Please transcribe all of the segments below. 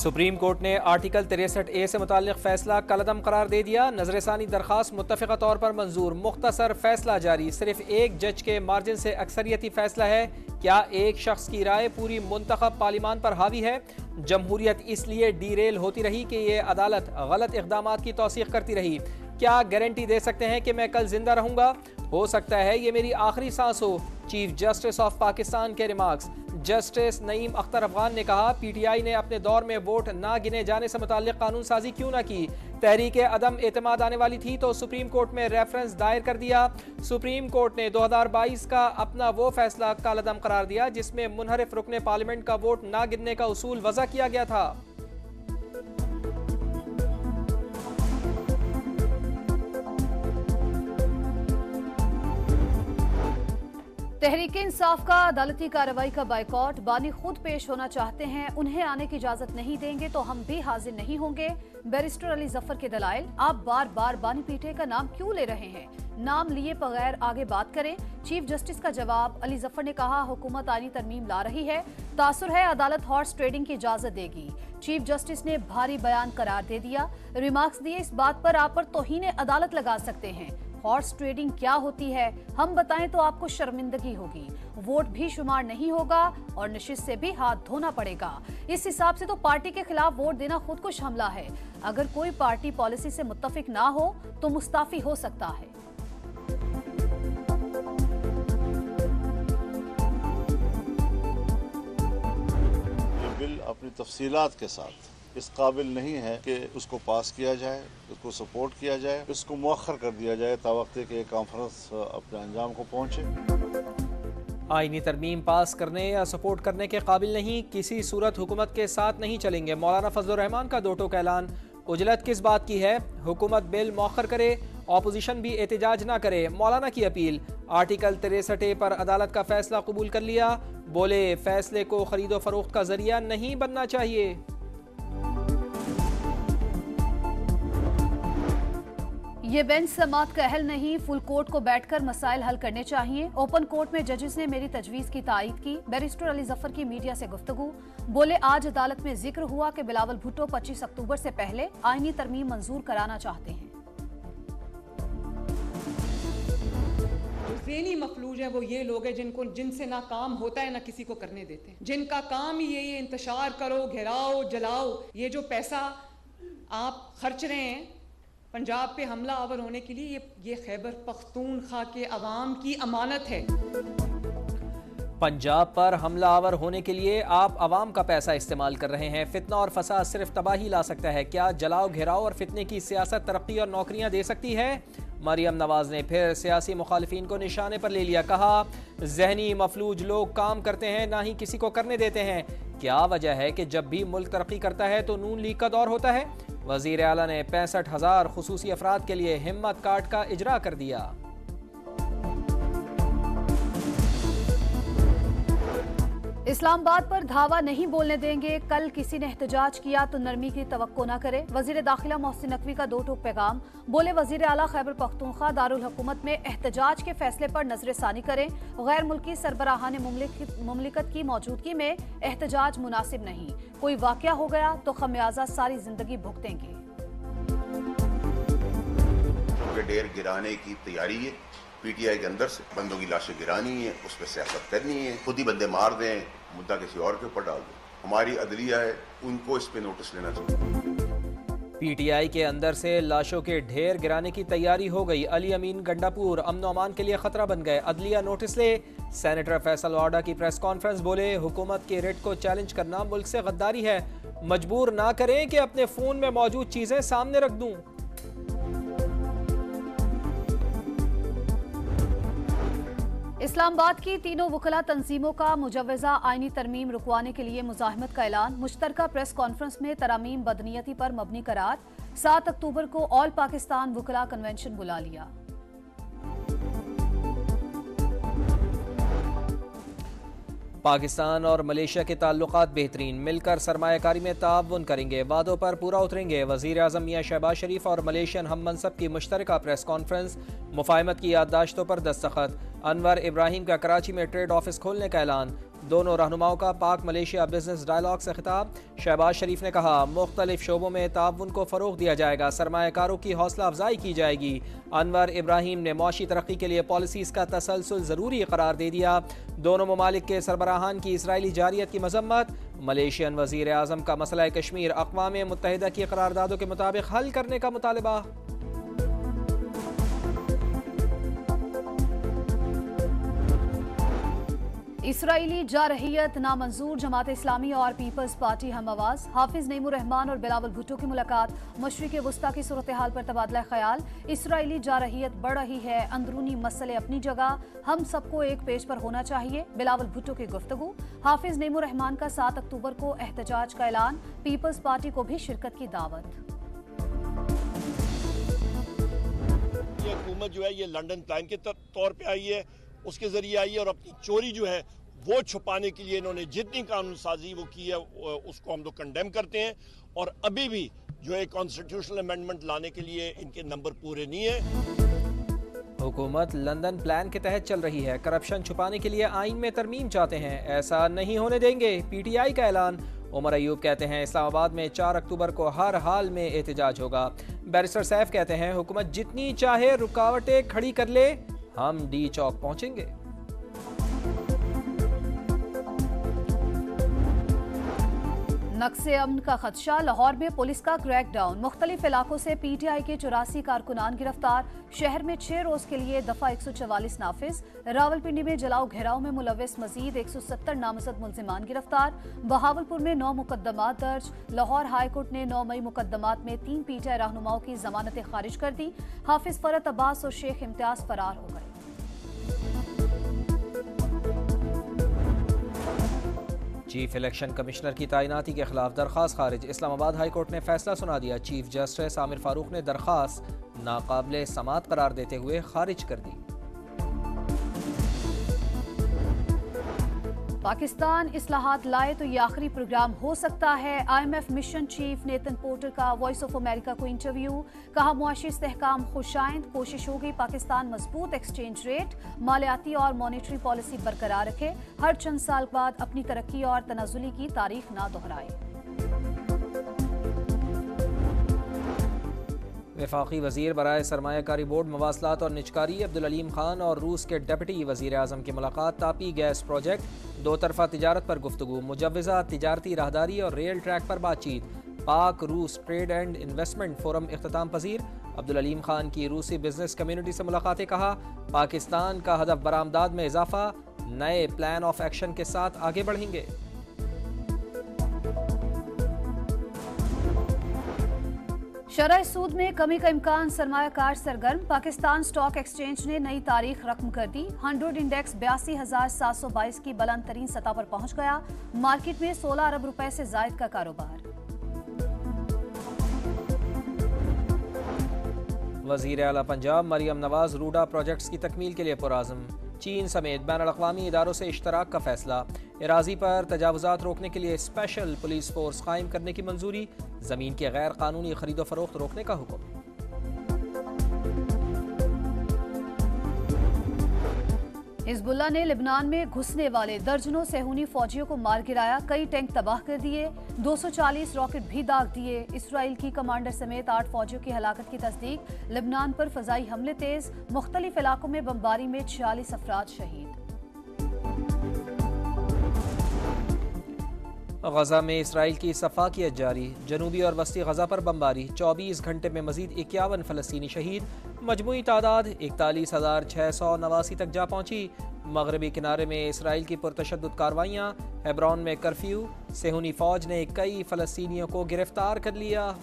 Supreme court ने article 63A से मुताल्लिक फैसला कलअदम करार दे दिया। नजरसानी दरखास्त मुत्तफ़िक़ा तौर पर मंजूर। मुख्तसर फैसला जारी। सिर्फ एक जज के मार्जिन से अक्सरियती फैसला है। क्या एक शख्स की राय पूरी मुंतखब पार्लिमान पर हावी है? जमहूरियत इसलिए डीरेल होती रही कि ये अदालत गलत इक़दामात की तौसीक़ करती रही। क्या गारंटी दे सकते हैं कि मैं कल जिंदा रहूंगा? हो सकता है ये मेरी आखिरी सांस हो। चीफ जस्टिस ऑफ पाकिस्तान के रिमार्क्स। जस्टिस नईम अख्तर अफगान ने कहा, पीटीआई ने अपने दौर में वोट ना गिने जाने से मुताल्लिक कानून साजी क्यों ना की? तहरीक अदम एतमाद आने वाली थी तो सुप्रीम कोर्ट में रेफरेंस दायर कर दिया। सुप्रीम कोर्ट ने 2022 का अपना वो फैसला कलअदम करार दिया जिसमें मुनहरिफ रुकने पार्लियामेंट का वोट ना गिनने का उसूल वज़ा किया गया था। तहरीक इंसाफ का अदालती कार्रवाई का बाइकॉट। बानी खुद पेश होना चाहते हैं, उन्हें आने की इजाजत नहीं देंगे तो हम भी हाजिर नहीं होंगे। बैरिस्टर अली जफर के दलाइल। आप बार बार बानी पीठे का नाम क्यों ले रहे हैं? नाम लिए बगैर आगे बात करें। चीफ जस्टिस का जवाब। अली जफर ने कहा, हुकूमत आईनी तरमीम ला रही है, तासुर है अदालत हॉर्स ट्रेडिंग की इजाजत देगी। चीफ जस्टिस ने भारी बयान करार दे दिया। रिमार्क्स दिए, इस बात पर आप पर तौहीन अदालत लगा सकते हैं। हॉर्स ट्रेडिंग क्या होती है हम बताएं तो आपको शर्मिंदगी होगी। वोट भी शुमार नहीं होगा और नशिस्त से भी हाथ धोना पड़ेगा। इस हिसाब से तो पार्टी के खिलाफ वोट देना खुदकुश हमला है। अगर कोई पार्टी पॉलिसी से मुत्तफिक ना हो तो मुस्ताफी हो सकता है। ये बिल अपनी तफसीलात के साथ इस काबिल नहीं है कि उसको पास किया जाए, उसको सपोर्ट किया जाए, उसको मुअख्खर कर दिया जाए तावक्त कि ये कॉन्फ्रेंस अपने अंजाम को पहुंचे। आईनी तरमीम पास करने या सपोर्ट करने के काबिल नहीं, किसी सूरत हुकूमत के साथ नहीं चलेंगे। मौलाना फजलुर रहमान का दो टोक ऐलान। उजलत किस बात की है? हुकूमत बिल मौखर करे, ऑपोजिशन भी एहतजाज ना करे। मौलाना की अपील। आर्टिकल 63A पर अदालत का फैसला कबूल कर लिया। बोले, फैसले को खरीदो फरोख्त का जरिया नहीं बनना चाहिए। ये बेंच समात का अहल नहीं, फुल कोर्ट को बैठकर मसाइल हल करने चाहिए। ओपन कोर्ट में जजेस ने मेरी तजवीज की तायीद की। बैरिस्टर अली जफर की मीडिया से गुफ्तगू। बोले, आज अदालत में जिक्र हुआ कि बिलावल भुट्टो 25 अक्टूबर से पहले आईनी तरमीम मंजूर कराना चाहते हैं। जो ज़हनी मफलूज है वो ये लोग हैं जिनसे ना काम होता है ना किसी को करने देते हैं, जिनका काम ही ये इंतशार करो, घेराओ, जलाओ। ये जो पैसा आप खर्च रहे हैं पंजाब पे हमला आवर होने के लिए, ये खैबर पख्तूनख्वा के अवाम की अमानत है। पंजाब पर हमला आवर होने के लिए आप अवाम का पैसा इस्तेमाल कर रहे हैं। फितना और फसाद सिर्फ तबाही ला सकता है। क्या जलाओ, घेराव और फितने की सियासत तरक्की और नौकरियां दे सकती है? मरियम नवाज ने फिर सियासी मुखालिफिन को निशाने पर ले लिया। कहा, जहनी मफलूज लोग काम करते हैं ना ही किसी को करने देते हैं। क्या वजह है कि जब भी मुल्क तरक्की करता है तो नून लीग का दौर होता है? वजीर आला ने 65,000 खुसूसी अफराद के लिए हिम्मत कार्ड का इजरा कर दिया। इस्लामाबाद पर धावा नहीं बोलने देंगे। कल किसी ने एहतजाज किया तो नरमी की तवक्को न करे। वजीर दाखिला मोहसिन नकवी का दो टोक पैगाम। बोले, वजीर आला खैबर पख्तूनख्वा दारुल हुकूमत में एहतजाज के फैसले पर नजरसानी करें। गैर मुल्की सरबराहान मुमलिकत की मौजूदगी में एहतजाज मुनासिब नहीं। कोई वाकया हो गया तो खमियाजा सारी जिंदगी भुगतेंगे। ढेर गिराने की तैयारी है। पीटीआई के अंदर से बंदों की लाशें गिरानी है, उस पर सियासत करनी है, खुद ही बंदे मार दें, मुद्दा किसी और के ऊपर डाल दें। हमारी अदलिया है, उनको इस पे नोटिस लेना चाहिए। पीटीआई के अंदर से लाशों के ढेर गिराने की तैयारी हो गई। अली अमीन गंडापुर अमन अमान के लिए खतरा बन गए। अदलिया नोटिस ले। सेनेटर फैसल वाडा की प्रेस कॉन्फ्रेंस। बोले, हुकूमत के रेट को चैलेंज करना मुल्क से गद्दारी है। मजबूर ना करें कि अपने फोन में मौजूद चीजें सामने रख दूं। इस्लामाबाद की तीनों वकला तंजीमों का मुजव्वजा आईनी तरमीम रुकवाने के लिए मुजाहिमत का ऐलान। मुश्तरका प्रेस कॉन्फ्रेंस में तरामीम बदनीयती पर मबनी करार। 7 अक्टूबर को ऑल पाकिस्तान वकला कन्वेंशन बुला लिया। पाकिस्तान और मलेशिया के ताल्लुकात बेहतरीन, मिलकर सरमायाकारी में ताउन करेंगे, वादों पर पूरा उतरेंगे। वज़ीर आज़म मियां शहबाज शरीफ और मलेशियन हम मनसब की मुश्तरका प्रेस कॉन्फ्रेंस। मुफाहमत की याददाश्तों पर दस्तखत। अनवर इब्राहिम का कराची में ट्रेड ऑफिस खोलने का ऐलान। दोनों रहनुमाओं का पाक मलेशिया बिजनेस डायलॉग से खिताब। शहबाज शरीफ ने कहा, मुख्तलिफ शोबों में ताउन को फ़रोग दिया जाएगा, सरमायाकारों की हौसला अफजाई की जाएगी। अनवर इब्राहिम ने मुआशी तरक्की के लिए पॉलिसीज़ का तसलसल ज़रूरी करार दे दिया। दोनों ममालिक के सरबराहान की इसराइली जारियत की मजम्मत। मलेशियन वज़ीर आज़म का मसला कश्मीर अक़वाम मुत्तहिदा की करारदादों के मुताबिक हल करने का मुतालबा। इसराइली जारहियत नामंजूर, जमात इस्लामी और पीपल्स पार्टी हम आवाज। हाफिज नईमुर रहमान और बिलावल भुट्टो की मुलाकात, मशरिक़ वुस्ता की सूरत हाल पर तबादला ख्याल। इसराइली जारहियत बढ़ रही है, अंदरूनी मसले अपनी जगह, हम सबको एक पेज पर होना चाहिए। बिलावल भुट्टो की गुफ्तगू। हाफिज नईमुर रहमान का 7 अक्टूबर को एहतजाज का ऐलान, पीपल्स पार्टी को भी शिरकत की दावत। ये हुकूमत जो है ये लंदन प्लान के तौर पे आई है, उसके जरिए आई है और अपनी चोरी जो है वो छुपाने के लिए इन्होंने जितनी कानून साजी वो की है उसको हम लोग कंडेम करते हैं। और अभी भी जो है कॉन्स्टिट्यूशनल अमेंडमेंट लाने के लिए इनके नंबर पूरे नहीं है। हुकूमत लंदन प्लान के तहत चल रही है, करप्शन छुपाने के लिए आइन में तरमीम चाहते हैं, ऐसा नहीं होने देंगे। PTI का ऐलान। उमर अयूब कहते हैं, इस्लामाबाद में 4 अक्टूबर को हर हाल में एहतजाज होगा। बैरिस्टर सैफ कहते हैं, हुकूमत जितनी चाहे रुकावटें खड़ी कर ले, हम डी चौक पहुंचेंगे। नक्से अमन का खदशा, लाहौर में पुलिस का क्रैकडाउन, मुख्तलिफ इलाकों से PTI के 84 कारकुनान गिरफ्तार। शहर में 6 रोज के लिए दफा 144 नाफिज। रावलपिंडी में जलाओ घेराव में मुलविस मजीद 170 नामजद मुल्जिमान गिरफ्तार। बहावलपुर में 9 मुकदमात दर्ज। लाहौर हाईकोर्ट ने 9 मई मुकदमात में 3 PTI रहनुमाओं की जमानतें खारिज कर दी। हाफिज फरत अब्बास और शेख इम्तियाज फरार हो गए। चीफ इलेक्शन कमिश्नर की तैनाती के खिलाफ दरख्वास्त खारिज। इस्लामाबाद हाई कोर्ट ने फैसला सुना दिया। चीफ जस्टिस आमिर फारूक ने दरख्वास्त नाकाबिले समात करार देते हुए खारिज कर दी। पाकिस्तान इस्लाहात लाए तो ये आखिरी प्रोग्राम हो सकता है। IMF मिशन चीफ नेतन पोर्टर का वॉइस ऑफ अमेरिका को इंटरव्यू। कहा, मुआशी इस्तेहकाम खुशाइंद, कोशिश होगी पाकिस्तान मजबूत एक्सचेंज रेट, मालियाती और मॉनेटरी पॉलिसी बरकरार रखे, हर चंद साल बाद अपनी तरक्की और तनाजुली की तारीख ना दोहराए। वफाकी वज़ीर बराए सरमायाकारी बोर्ड मवासलात और निजकारी अब्दुल अलीम खान और रूस के डिप्टी वज़ीर आज़म की मुलाकात। तापी गैस प्रोजेक्ट, 2 तरफ़ा तिजारत पर गुफ्तगू, मुजव्वज़ा तिजारती राहदारी और रेल ट्रैक पर बातचीत। पाक रूस ट्रेड एंड इन्वेस्टमेंट फोरम इख्तिताम पजीर। अब्दुल अलीम खान की रूसी बिजनेस कम्युनिटी से मुलाकातें। कहा, पाकिस्तान का हदफ बरामदाद में इजाफा, नए प्लान ऑफ एक्शन के साथ आगे बढ़ेंगे। शरह सूद में कमी का इम्कान, सरमायाकार सरगर्म। पाकिस्तान स्टॉक एक्सचेंज ने नई तारीख रकम कर दी। 100 इंडेक्स 82,722 की बुलंद तरीन सतह पर पहुंच गया। मार्केट में 16 अरब रुपए से जायद का कारोबार। वज़ीर आला पंजाब मरियम नवाज रूडा प्रोजेक्ट्स की तकमील के लिए पुराज़म। चीन समेत बैनुल-अक़वामी इदारों से इश्तराक का फैसला। एराज़ी पर तजावुज़ात रोकने के लिए स्पेशल पुलिस फोर्स कायम करने की मंजूरी। ज़मीन के गैर कानूनी खरीदो फरोख्त रोकने का हुक्म। हिज़्बुल्लाह ने लिबनान में घुसने वाले दर्जनों सेहूनी फौजियों को मार गिराया, कई टैंक तबाह कर दिए, 240 रॉकेट भी दाग दिए। इसराइल की कमांडर समेत 8 फौजियों की हलाकत की तस्दीक। लिबनान पर फजाई हमले तेज, मुख्तलिफ इलाकों में बमबारी में 46 अफराद शहीद। गजा में इसराइल की सफाकियत जारी, जनूबी और वस्ती गजा पर बमबारी, 24 घंटे में मजीद 51 फ़लस्तीनी शहीद। मजमूई तादाद 41,689 तक जा पहुंची। मगरबी किनारे में इसराइल की पुरतशद्दुद कार्रवाइयाँ। हेब्रोन में कर्फ्यू, सेहूनी फौज ने कई फ़लस्तीनियों को गिरफ्तार कर लिया।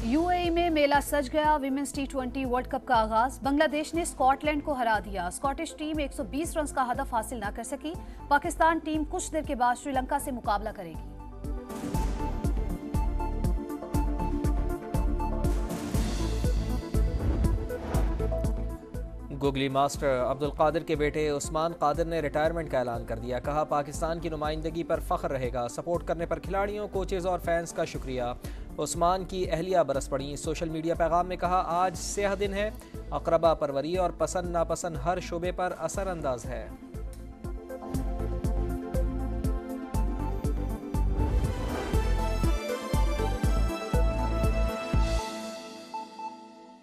UAE में मेला सज गया। विमेंस T20 वर्ल्ड कप का आगाज, बांग्लादेश ने स्कॉटलैंड को हरा दिया। स्कॉटिश टीम 120 रन का हदफ हासिल न कर सकी। पाकिस्तान टीम कुछ देर के बाद श्रीलंका से मुकाबला करेगी। गुगली मास्टर अब्दुल कादिर के बेटे उस्मान कादिर ने रिटायरमेंट का ऐलान कर दिया। कहा, पाकिस्तान की नुमाइंदगी पर फख्र रहेगा। सपोर्ट करने पर खिलाड़ियों, कोचेज और फैंस का शुक्रिया। उस्मान की अहलिया बरस पड़ी। सोशल मीडिया पैगाम में कहा, आज स्याह दिन है, अक़रबा परवरी और पसंद नापसंद हर शोबे पर असर अंदाज है।